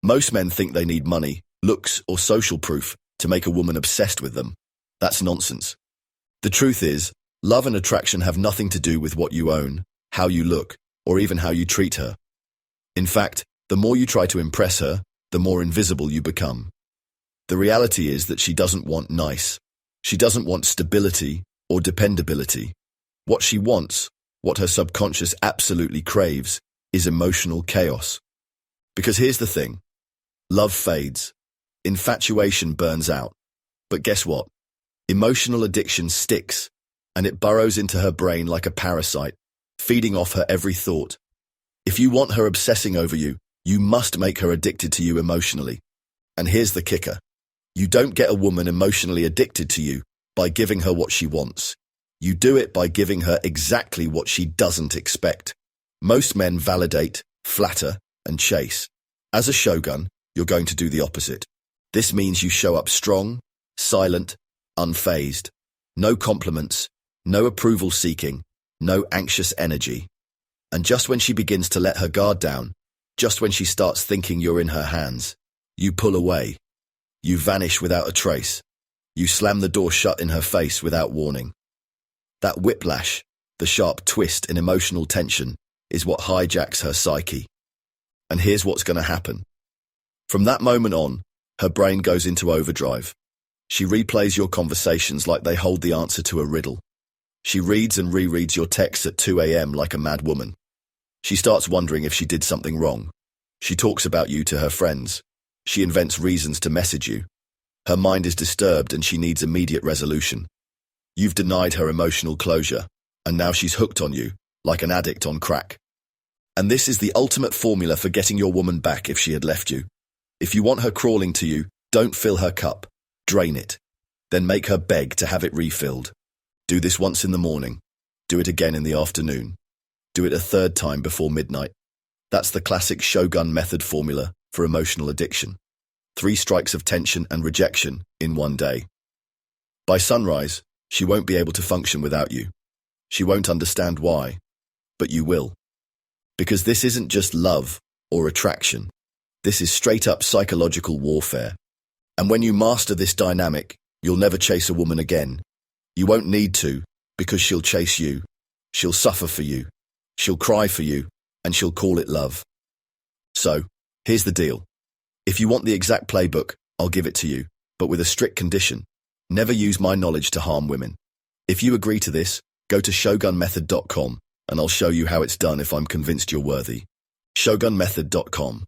Most men think they need money, looks, or social proof to make a woman obsessed with them. That's nonsense. The truth is, love and attraction have nothing to do with what you own, how you look, or even how you treat her. In fact, the more you try to impress her, the more invisible you become. The reality is that she doesn't want nice. She doesn't want stability or dependability. What she wants, what her subconscious absolutely craves, is emotional chaos. Because here's the thing. Love fades. Infatuation burns out. But guess what? Emotional addiction sticks, and it burrows into her brain like a parasite, feeding off her every thought. If you want her obsessing over you, you must make her addicted to you emotionally. And here's the kicker. You don't get a woman emotionally addicted to you by giving her what she wants. You do it by giving her exactly what she doesn't expect. Most men validate, flatter, and chase. As a Shogun, you're going to do the opposite. This means you show up strong, silent, unfazed. No compliments, no approval seeking, no anxious energy. And just when she begins to let her guard down, just when she starts thinking you're in her hands, you pull away. You vanish without a trace. You slam the door shut in her face without warning. That whiplash, the sharp twist in emotional tension, is what hijacks her psyche. And here's what's going to happen. From that moment on, her brain goes into overdrive. She replays your conversations like they hold the answer to a riddle. She reads and rereads your texts at 2 a.m. like a mad woman. She starts wondering if she did something wrong. She talks about you to her friends. She invents reasons to message you. Her mind is disturbed and she needs immediate resolution. You've denied her emotional closure, and now she's hooked on you, like an addict on crack. And this is the ultimate formula for getting your woman back if she had left you. If you want her crawling to you, don't fill her cup. Drain it. Then make her beg to have it refilled. Do this once in the morning. Do it again in the afternoon. Do it a third time before midnight. That's the classic Shogun method formula for emotional addiction. 3 strikes of tension and rejection in one day. By sunrise, she won't be able to function without you. She won't understand why, but you will. Because this isn't just love or attraction. This is straight-up psychological warfare. And when you master this dynamic, you'll never chase a woman again. You won't need to, because she'll chase you. She'll suffer for you. She'll cry for you, and she'll call it love. So, here's the deal. If you want the exact playbook, I'll give it to you, but with a strict condition. Never use my knowledge to harm women. If you agree to this, go to shogunmethod.com, and I'll show you how it's done if I'm convinced you're worthy. shogunmethod.com